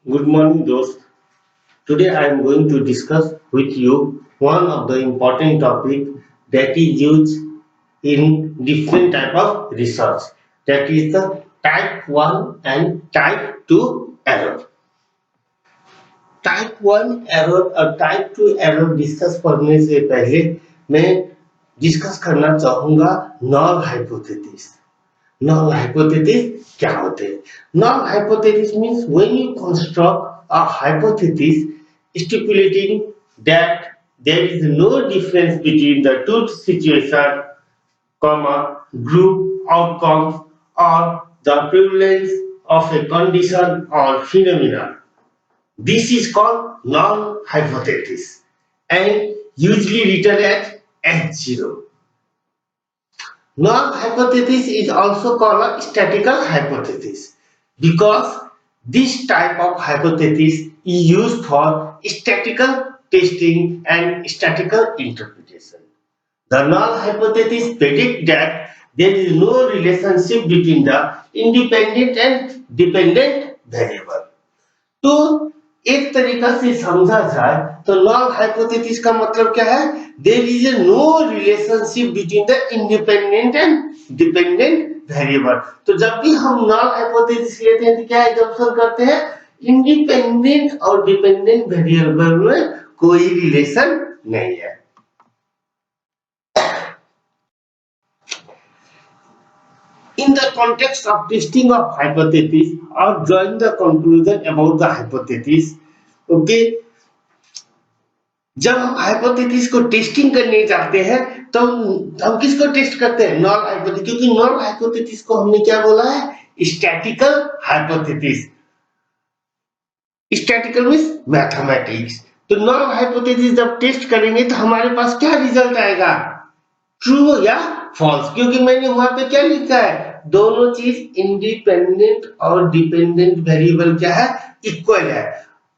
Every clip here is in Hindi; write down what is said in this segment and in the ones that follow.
Good morning, dost. Today I am going to discuss with you one of the important topic that is used in different type of research. That is the type 1 and type 2 error. Type 1 error और टाइप 2 एरर डिस्कस करने से पहले मैं डिस्कस करना चाहूंगा नल हाइपोथेसिस। Null hypothesis क्या होते हैं? Null hypothesis means when you construct a hypothesis stipulating that there is no difference between the two situation, comma, group outcomes or the prevalence of a condition or phenomena. This is called null hypothesis and usually written as H0. Null hypothesis is also called a statistical hypothesis because this type of hypothesis is used for statistical testing and statistical interpretation. The null hypothesis predicts that there is no relationship between the independent and dependent variable. तो एक तरीका से समझा जाए तो नल हाइपोथेसिस का मतलब क्या है? There is a no relationship between the independent and dependent variable. तो जब भी हम नल हाइपोथेसिस लेते हैं तो क्या एजम्पशन करते हैं? इंडिपेंडेंट और डिपेंडेंट वेरिएबल में कोई रिलेशन नहीं है। In the context of testing of hypothesis or drawing the conclusion about the hypothesis, okay, जब हम हाइपोथेसिस को टेस्टिंग करने जाते हैं तो हम किसको टेस्ट करते हैं? नल हाइपोथेसिस, क्योंकि नल हाइपोथेसिस को हमने क्या बोला है? Statistical hypothesis. Statistical means mathematics. तो नल हाइपोथेसिस जब टेस्ट करेंगे तो हमारे पास क्या रिजल्ट आएगा? ट्रू या फॉल्स, क्योंकि मैंने वहां पे क्या लिखा है? दोनों चीज इंडिपेंडेंट और डिपेंडेंट वेरिएबल क्या है? इक्वल है।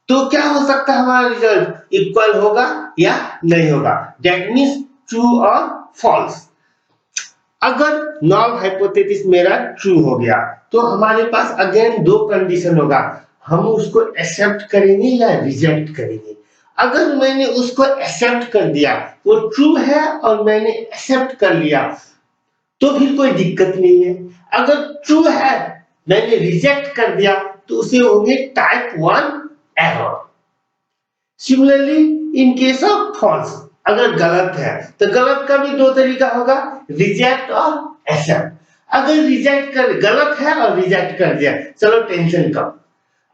तो क्या हो सकता है हमारा रिजल्ट? इक्वल होगा या नहीं होगा। दैट मींस ट्रू और फॉल्स। अगर नल हाइपोथेसिस मेरा ट्रू हो गया तो हमारे पास अगेन दो कंडीशन होगा, हम उसको एक्सेप्ट करेंगे या रिजेक्ट करेंगे। अगर मैंने उसको एक्सेप्ट कर दिया, वो ट्रू है और मैंने एक्सेप्ट कर लिया, तो फिर कोई दिक्कत नहीं है। अगर ट्रू है मैंने रिजेक्ट कर दिया तो उसे होंगे type 1 error. Similarly in case of false, अगर गलत है तो गलत का भी दो तरीका होगा, रिजेक्ट और एक्सेप्ट। अगर रिजेक्ट कर गलत है और रिजेक्ट कर दिया, चलो टेंशन कम।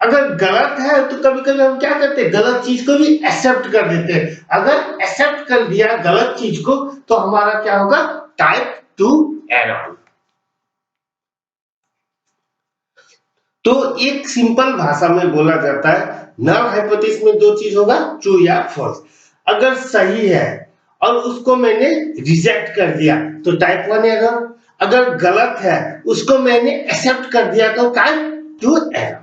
अगर गलत है तो कभी कभी हम क्या करते हैं? गलत चीज को भी एक्सेप्ट कर देते हैं। अगर एक्सेप्ट कर दिया गलत चीज को तो हमारा क्या होगा? Type 2 error. तो एक सिंपल भाषा में बोला जाता है नल हाइपोथेसिस में दो चीज होगा, ट्रू या फॉल्स। अगर सही है और उसको मैंने रिजेक्ट कर दिया तो टाइप 1 एरर। अगर गलत है उसको मैंने एक्सेप्ट कर दिया तो type 2 error.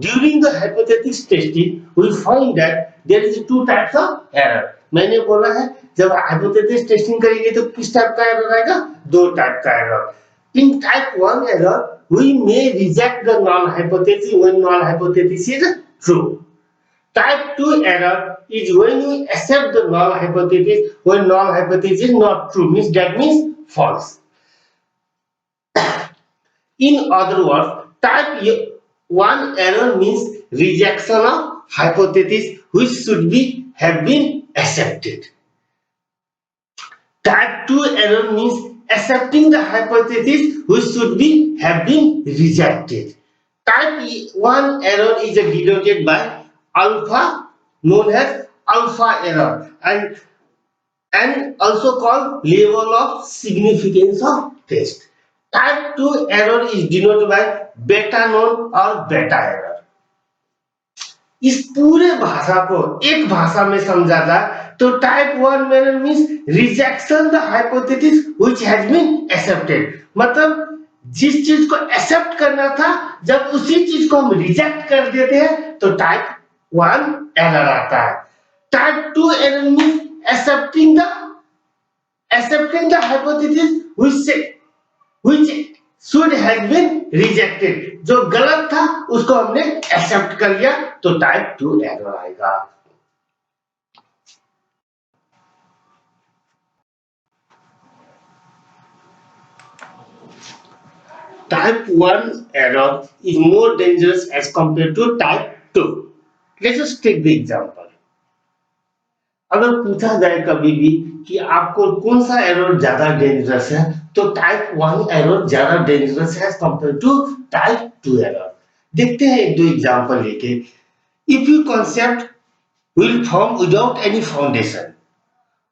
During the hypothesis testing, we find that there is two types of error. मैंने बोला है जब हाइपोथेसिस टेस्टिंग करेंगे तो किस टाइप का एरर आएगा? दो टाइप का error. In type 1 error, we may reject the null hypothesis when null hypothesis is true. Type 2 error is when we accept the null hypothesis when null hypothesis is not true, means that means false. In other words, type 1 error means rejection of hypothesis which should have been accepted. Type 2 error means accepting the hypothesis which should have been rejected. Type 1 error is denoted by alpha, known as alpha error, and also called level of significance of test. Type 2 error is denoted by beta, known or beta error. इस पूरे भाषा को एक भाषा में समझा जाए तो type 1 error means rejection the hypothesis which has been accepted. मतलब जिस चीज को एक्सेप्ट करना था जब उसी चीज को हम रिजेक्ट कर देते हैं तो टाइप 1 एरर आता है। Type 2 error means accepting the hypothesis which should has been rejected, जो गलत था उसको हमने एक्सेप्ट कर लिया, तो टाइप 2 एरर आएगा। Type 1 error is more dangerous as compared to type 2. Let's just take the example. अगर पूछा जाए कभी भी कि आपको कौन सा एरर ज्यादा डेंजरस है, तो टाइप 1 एरर ज्यादा डेंजरस है as compare to type 2 error. देखते हैं एक दो एग्जांपल लेके। If you concept will form without any foundation,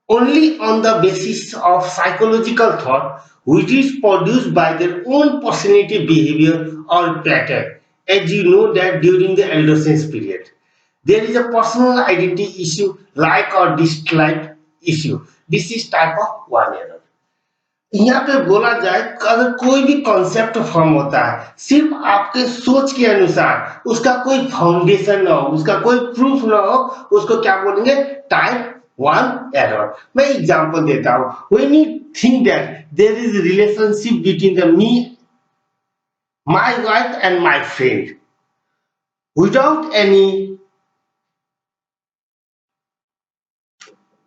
only on the basis of psychological thought which is produced by their own personality behavior or pattern. As you know that during the adolescence period there is a personal identity issue, like or dislike issue. This is type of 1 error. यहाँ पे बोला जाए अगर कोई भी कॉन्सेप्ट फॉर्म होता है सिर्फ आपके सोच के अनुसार, उसका कोई फाउंडेशन ना हो, उसका कोई प्रूफ ना हो, उसको क्या बोलेंगे? Type 1 error. मैं एग्जांपल देता हूं। When you think that there is relationship between the me, my wife and my friend without any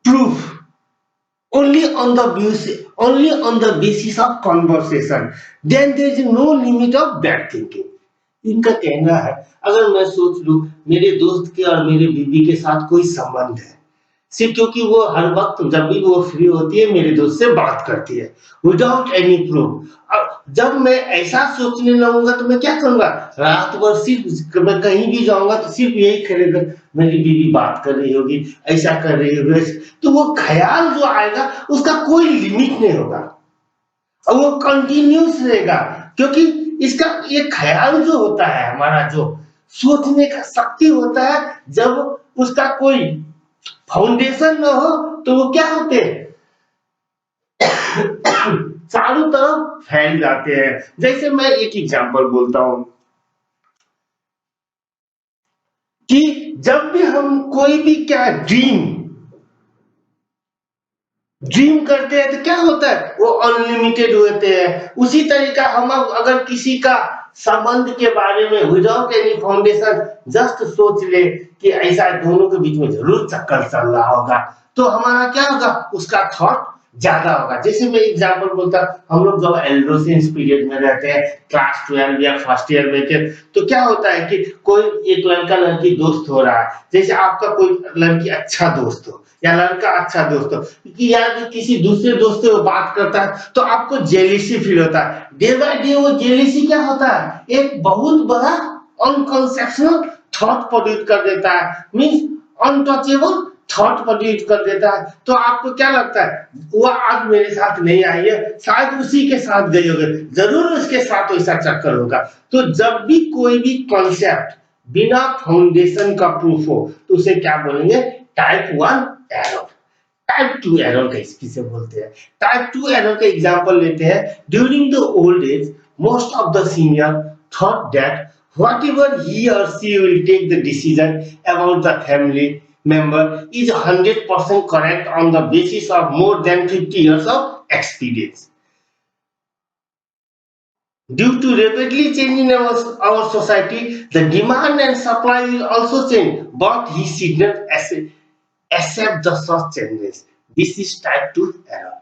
proof, only on the basis of conversation, then there is no limit of bad thinking. इनका कहना है अगर मैं सोच लूं मेरे दोस्त के और मेरे बीवी के साथ कोई संबंध है, सिर्फ क्योंकि वो हर वक्त जब भी वो फ्री होती है मेरे दोस्त से बात करती है विदाउट एनी प्रूफ, जब मैं ऐसा सोचने लगूंगा तो मैं क्या करूंगा? रात भर सिर्फ मैं कहीं भी जाऊंगा तो सिर्फ यही करेगा, मेरी बीवी बात कर रही होगी, ऐसा कर रही होगी, तो वो ख्याल जो आएगा उसका कोई लिमिट नहीं होगा और वो कंटिन्यूस रहेगा, क्योंकि इसका ये ख्याल जो होता है, हमारा जो सोचने का शक्ति होता है, जब उसका कोई फाउंडेशन ना हो तो वो क्या होते हैं? चारों तरफ फैल जाते हैं। जैसे मैं एक एग्जांपल बोलता हूं कि जब भी हम कोई भी क्या ड्रीम करते हैं तो क्या होता है? वो अनलिमिटेड होते हैं। उसी तरीका हम अगर किसी का संबंध के बारे में विदाउट एनी फाउंडेशन जस्ट सोच ले कि ऐसा दोनों के बीच में जरूर चक्कर चल रहा होगा, तो हमारा क्या होगा? उसका थॉट ज्यादा होगा। जैसे मैं एग्जांपल बोलता, हम लोग जब एडोलेसेंस पीरियड में रहते हैं, क्लास 12 या फर्स्ट ईयर में थे, तो क्या होता है कि कोई एक लड़का लड़की दोस्त हो रहा है, जैसे आपका कोई लड़की अच्छा दोस्त हो या लड़का अच्छा दोस्त हो, कि यार किसी दूसरे दोस्त से वो बात करता है तो आपको जेलिसी फील होता है। डे बाय डे वो जेलिसी क्या होता है? एक बहुत बड़ा अनकंसेप्शनल थॉट प्रोड्यूस कर देता है, मींस अनटचेबल थॉट प्रोड्यूस कर देता है। तो आपको क्या लगता है? वो आज मेरे साथ नहीं आई है, शायद उसी के साथ गई होगी, जरूर उसके साथ वैसा चक्कर होगा। तो जब भी कोई भी कॉन्सेप्ट बिना फाउंडेशन का प्रूफ हो तो उसे क्या बोलेंगे? Type 1 error. टाइप 2 एरर किसे बोलते हैं? टाइप 2 एरर का एग्जांपल लेते हैं। During the old age most of the senior thought that whatever he or she will take the decision about the family member is 100% correct on the basis of more than 50 years of experience. Due to rapidly changing our society, the demand and supply will also change, but he should not accept the such changes. This is type 2 error.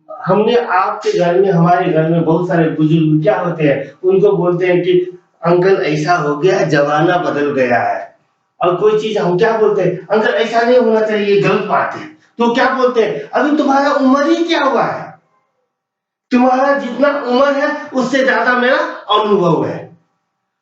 हमने आपके घर में, हमारे घर में बहुत सारे बुजुर्ग क्या होते हैं, उनको बोलते हैं कि अंकल ऐसा हो गया, जमाना बदल गया है। और कोई चीज हम क्या बोलते हैं? अंकल ऐसा नहीं होना चाहिए, गलत बात है। तो क्या बोलते हैं? अभी तुम्हारा उम्र ही क्या हुआ है? तुम्हारा जितना उम्र है उससे ज्यादा मेरा अनुभव है।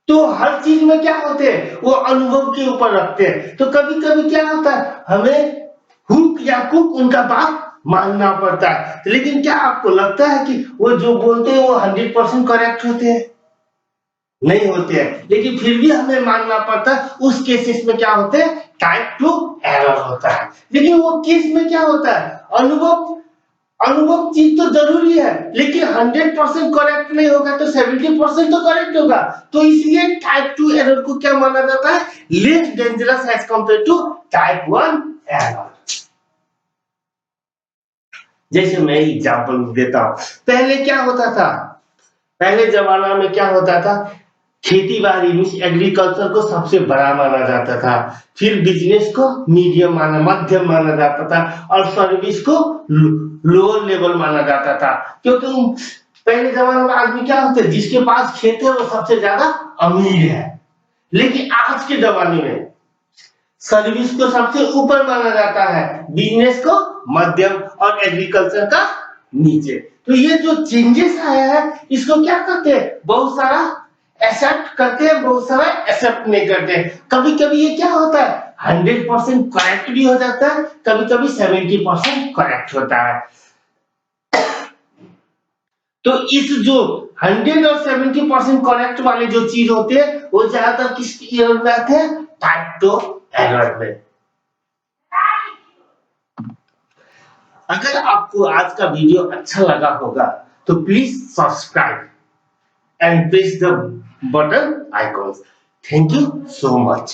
तो हर चीज में क्या होते हैं? वो अनुभव के ऊपर रखते हैं। तो कभी कभी क्या होता है, हमें हुक या कुक उनका बात मानना पड़ता है। लेकिन क्या आपको लगता है कि वो जो बोलते हैं वो 100% करेक्ट होते हैं? नहीं होते हैं, लेकिन फिर भी हमें मानना पड़ता है। उस केसेस में क्या होते हैं? टाइप 2 एरर होता है। लेकिन वो केस में क्या होता है? अनुभव चीज तो जरूरी है, लेकिन 100% करेक्ट नहीं होगा तो 70% तो करेक्ट होगा। तो इसलिए टाइप 2 एरर को क्या माना जाता है? Less dangerous as compare to type 1 error. जैसे मैं एग्जांपल देता हूं, पहले क्या होता था? पहले जमाना में क्या होता था, खेती बाड़ी मीन्स एग्रीकल्चर को सबसे बड़ा माना जाता था, फिर बिजनेस को मीडियम मध्यम माना जाता था, और सर्विस को लोअर लेवल माना जाता था। क्योंकि पहले जमाने में आदमी क्या होते, जिसके पास खेत है वो सबसे ज्यादा अमीर है। लेकिन आज के जमाने में सर्विस को सबसे ऊपर माना जाता है, बिजनेस को मध्यम और एग्रीकल्चर का नीचे। तो ये जो चेंजेस आया है इसको क्या करते हैं, बहुत सारा एक्सेप्ट करते हैं, बहुत सारा एक्सेप्ट नहीं करते हैं। कभी कभी ये क्या होता है 100% करेक्ट भी हो जाता है, कभी कभी 70% करेक्ट होता है। तो इस जो 100 और 70% करेक्ट वाले जो चीज होते हैं वो ज्यादातर किस एरर में आते हैं, टाइप 2 एरर में। अगर आपको आज का वीडियो अच्छा लगा होगा तो please subscribe and press the button icons. Thank you so much.